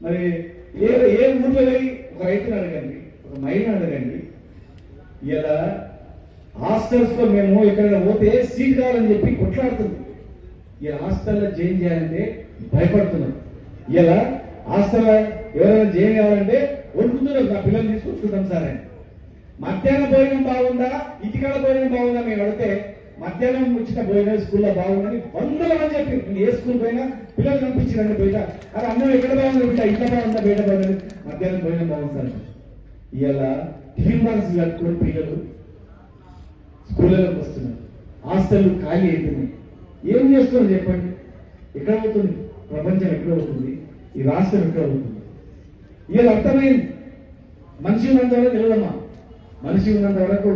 మరి ఏ ఏ ఊర్లో పోయి ఒక రైతుని అడగండి, ఒక మహిళను అడగండి. ఇలా హాస్టల్స్ లో మేము ఎక్కడైనా పోతే సీట్ కావాలని చెప్పి కొట్లాడుతుంది. ఈ హాస్టల్లో జాయిన్ చేయాలంటే భయపడుతున్నాం. ఇలా హాస్టల్లో ఎవరైనా జాయిన్ కావాలంటే వణుకుతున్నారు. నా పిల్లలు తీసుకొచ్చుకుంటాం సార్ అని. మధ్యాహ్నం భోజనం బాగుందా, ఇంటికాడ భోజనం బాగుందా మేము అడిగితే మధ్యాహ్నం వచ్చిన భోజనం స్కూల్లో బాగుందని వందల మంది చెప్పి నేను ఏ స్కూల్ పోయినా పిల్లలు కనిపించారండి బయట. అది అన్నం ఎక్కడ బాగుంది బిడ్డ, ఇంట్లో బాగుందా బయట బాగుంది, మధ్యాహ్నం భోజనం బాగుంది సార్. ఇలా టిఫిన్ బాక్స్ కట్టుకుని పిల్లలు స్కూళ్ళలోకి వస్తున్నారు. హాస్టల్ ఖాళీ అవుతుంది. ఏం చేస్తున్నారు చెప్పండి? ఎక్కడ అవుతుంది ప్రపంచం? ఎక్కడ అవుతుంది ఈ రాష్ట్రం? ఎక్కడ అవుతుంది? ఇలా అర్థమైంది. మనిషి ఉన్నంత వరకు తెలియదమ్మా. మనిషి ఉన్నంత వరకు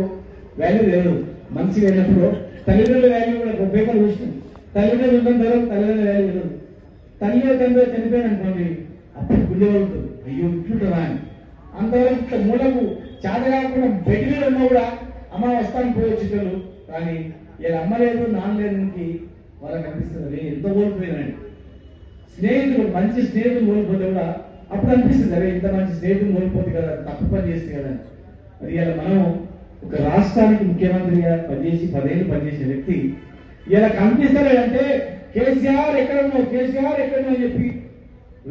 వాల్యూ తెలియదు. మనిషి లేనప్పుడు తల్లిదండ్రుల వాల్యూ కూడా ఒక పేపర్ చూస్తుంది. తల్లిదండ్రులు ఉన్నంత వరకు తల్లిదండ్రుల వాల్యూ తెలియదు. తల్లి తండ్రి చనిపోయాను అనుకోండి, అప్పుడు గుండె పడుతుంది, అయ్యో ఇట్లుంటుందా అని. అంతవరకు ఇట్లా మూలకు చేత కాకుండా బెడ్ మీద ఉన్నా కూడా అమ్మ వస్తాను పోయి వచ్చేటోళ్ళు. కానీ ఇలా అమ్మ లేదు నాన్న లేనికి వాళ్ళకి అనిపిస్తుంది ఎంత కోల్పోయినాడు. స్నేహితులు, మంచి స్నేహితులు కోల్పోతే కూడా అప్పుడు అనిపిస్తుంది అరే ఇంత మంచి స్నేహితులు కోల్పోతుంది కదా, తప్పు పని చేస్తుంది కదా. మరి ఇలా మనం ఒక రాష్ట్రానికి ముఖ్యమంత్రిగా పనిచేసి 10 ఏళ్ళు పనిచేసిన వ్యక్తి ఇలా కనిపిస్తలేదంటే కేసీఆర్ ఎక్కడున్నావు, కేసీఆర్ ఎక్కడున్నావు అని చెప్పి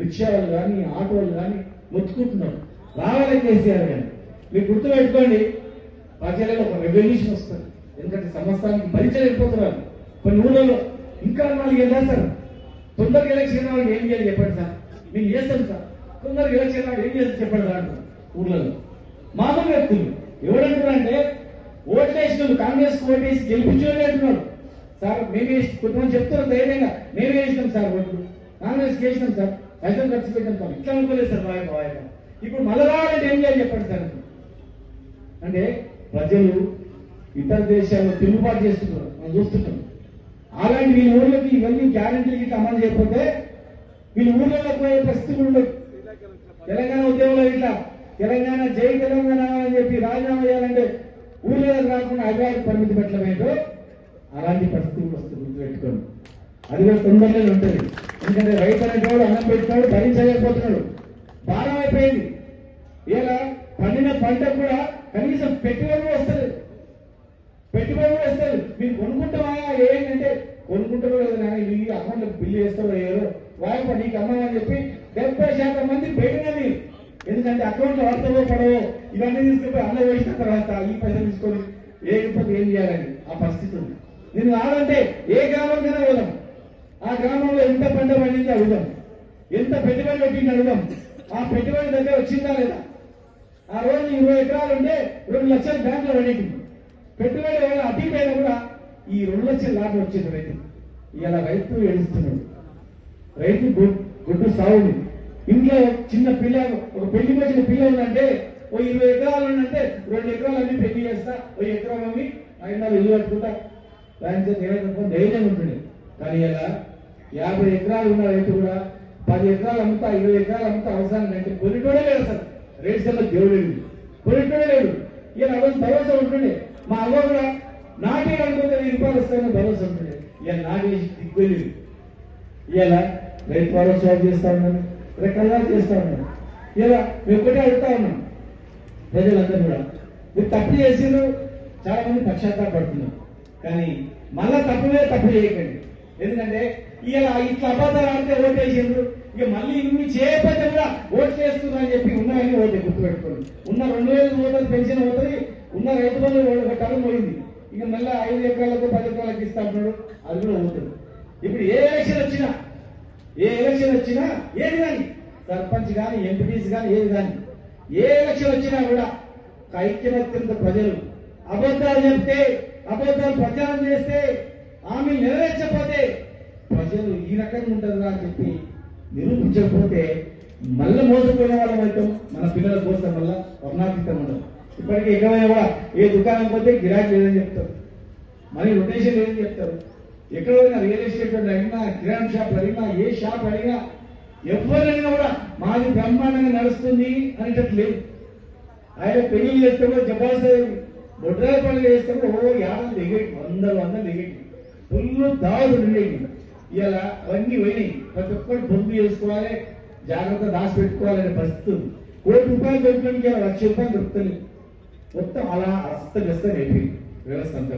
రిక్షా వాళ్ళు కానీ ఆటో వాళ్ళు కానీ మొత్తుకుంటున్నారు. రావాలి కేసీఆర్ కానీ. మీరు గుర్తుపెట్టుకోండి, ప్రజలలో ఒక రెవల్యూషన్ వస్తుంది. ఎందుకంటే సంవత్సరానికి పరిచయం వెళ్ళిపోతున్నారు. కొన్ని ఊళ్ళలో ఇంకా 4 ఏళ్ళు చేస్తారు. తొందరగా ఎలక్షన్ వాళ్ళకి ఏం చేయాలి చెప్పండి సార్, మేము చేస్తాం సార్. తొందరగా ఎలక్షన్ వాళ్ళు ఏం చేస్తారు చెప్పండి సార్ ఊళ్ళలో. మామూలు వ్యక్తులు ఎవరంటున్నారంటే ఓట్లేసిన కాంగ్రెస్ ఓటేసి గెలిపించే అంటున్నారు సార్. మేమే కొంతమంది చెప్తున్నారు ధైర్యంగా, మేమే వేసినాం సార్ ఓట్లు, కాంగ్రెస్ వేసినాం సార్, పైసలు ఖర్చు పెట్టాం సార్. ఇట్లా అనుకోలేదు సార్ వాయక. ఇప్పుడు మళ్ళీ రావాలంటే ఏం చేయాలి చెప్పండి సార్. అంటే ప్రజలు ఇతర దేశాల్లో తిరుగుబాటు చేస్తున్నారు, మనం చూస్తున్నాం. అలాంటి వీళ్ళ ఊళ్ళకి ఇవన్నీ గ్యారెంటీలు ఇట్లా అమలు చేయకపోతే వీళ్ళ ఊళ్ళలో పోయే పరిస్థితులు ఉండవు. తెలంగాణ ఉద్యమంలో ఇట్లా తెలంగాణ జై తెలంగాణ అని చెప్పి రాజీనామా చేయాలంటే ఊళ్ళోకి రాకుండా హైదరాబాద్ పరిమితి పెట్టలేమేటో అలాంటి పరిస్థితులు వస్తుంది. గుర్తుపెట్టుకోండి. అది కూడా తొందరలోనే ఉంటుంది. ఎందుకంటే రైతు అనేటోడు అన్నం పెట్టుకున్నాడు, భరించలేకపోతున్నాడు, భారం అయిపోయింది. ఇలా పండిన పంట కూడా కనీసం పెట్టుబడి వస్తుంది, పెట్టుబడి కూడా వస్తుంది. మీరు కొనుక్కుంటామా ఏంటంటే కొనుక్కుంటారో లేదు కానీ మీ అకౌంట్లో బిల్లు వేస్తారో ఏదో వాయిప నీకు అమ్మని చెప్పి 70% మంది బయటనే. ఎందుకంటే అకౌంట్లో వాడతావో పడవో ఇవన్నీ తీసుకుపోయి అన్న వేసిన తర్వాత ఈ పైసలు తీసుకొని ఏకపోతే ఏం చేయాలని ఆ పరిస్థితి ఉంది. నేను రావాలంటే ఏ గ్రామంకైనా పోదాం, ఆ గ్రామంలో ఎంత పంట పండింది అడుగుదాం, ఎంత పెట్టుబడి పెట్టింది అడుగుదాం, ఆ పెట్టుబడి దగ్గర వచ్చిందా లేదా. ఆ రోజు 20 ఎకరాలు ఉంటే 2 లక్షలు బ్యాంకులో పడేది. పెట్టుబడి వల్ల అడ్డీపైన కూడా ఈ 2 లక్షల లాభం వచ్చింది రైతు. ఇలా రైతు ఏడుస్తున్నాడు. రైతు గుడ్డు సాగుంది. ఇంట్లో చిన్న పిల్ల, ఒక పెళ్లికి వచ్చిన పిల్ల ఉందంటే ఓ 20 ఎకరాలు ఉందంటే 2 ఎకరాలు అన్ని పెళ్లి చేస్తా, ఓ ఎకరం అమ్మి 5 ఇల్లు కట్టుకుంటా, దాని చేత ధైర్యం ఉంటుంది. కానీ ఇలా 50 ఎకరాలు ఉన్న రైతు కూడా 10 ఎకరాలు అమ్ముతా, 20 ఎకరాలు అమ్ముతా అవసరం అంటే కొనిటోడే లేదు అసలు. రేట్ సెల్లో దేవుడు కొనిటోడే లేడు. ఇలా అవ్వని భరోసా ఉంటుండే. మా అవ్వ కూడా నాటే అనుకుంటే 1000 రూపాయలు వస్తాయని భరోసా ఉంటుండే. ఇలా నాటేసి దిగ్గులేదు. ఇలా రైతు భరోసా చేస్తా ఉన్నాను, రకరకాల చేస్తా ఉన్నాను. ఇలా మేము ఒకటే అడుగుతా ఉన్నాం ప్రజలందరూ కూడా, మీరు తప్పు చేసిరు, చాలా మంది పశ్చాత్తాపడుతున్నారు. కానీ మళ్ళా తప్పు చేయకండి. ఎందుకంటే ఇలా ఇట్లా అబద్ధాలు ఆడితే ఓటు వేసిండ్రు, ఇక మళ్ళీ ఇన్ని చేయకపోతే కూడా ఓట్లు వేస్తున్నారు అని చెప్పి ఉన్నాయని ఓటు గుర్తుపెట్టుకోండి. ఉన్న 2000 ఓట్లు పెన్షన్ పోతుంది, ఉన్న రైతు బంధు ఒక టర్మ్ పోయింది. ఇక మళ్ళీ 5 ఎకరాలకు 10 ఎకరాలకు ఇస్తా ఉన్నాడు, అది కూడా పోతుంది. ఇప్పుడు ఏ ఎలక్షన్ వచ్చినా ఏది కానీ సర్పంచ్ కానీ ఎంపీటీసీ కానీ ఏది కానీ ఏ ఎలక్షన్ వచ్చినా కూడా ఐక్యమత్యంతో ప్రజలు అబద్ధాలు చెప్తే, అబద్ధాలు ప్రచారం చేస్తే, హామీలు నెరవేర్చకపోతే ప్రజలు ఈ రకంగా ఉంటుందా అని చెప్పి నిరూపించకపోతే మళ్ళీ మోసపోయిన వాళ్ళం అవుతాం. మన పిల్లల కోసం వల్ల వర్ణాతీతం ఉండదు. ఇప్పటికీ ఎక్కడైనా కూడా ఏ దుకాణం పోతే గిరాకీ లేదని చెప్తారు, మనీ రొటేషన్ లేదని చెప్తారు. ఎక్కడైనా రియల్ ఎస్టేట్ అడిగినా, కిరాణా షాప్ అడిగినా, ఏ షాప్ అడిగినా, ఎవరైనా కూడా మాది బ్రహ్మాండంగా నడుస్తుంది అనేటట్లు లేదు. ఆయన పెళ్లి చేస్తే కూడా జబర్దస్త్ బొడ్రాయి పనులు చేస్తే కూడా 50 దిగేటి, 100 దిగేటి, ఫుల్ దావులు ఉండేవి. ఇలా అవన్నీ పోయినాయి. ప్రతి ఒక్కరు బొంగు చేసుకోవాలి, జాగ్రత్త దాచిపెట్టుకోవాలనే పరిస్థితి ఉంది. ₹1,00,00,000 దొరకడానికి ₹1,00,000 దొరుకుతుంది. మొత్తం అలా అస్తవ్యస్తం అయిపోయింది వ్యవస్థ అంతా.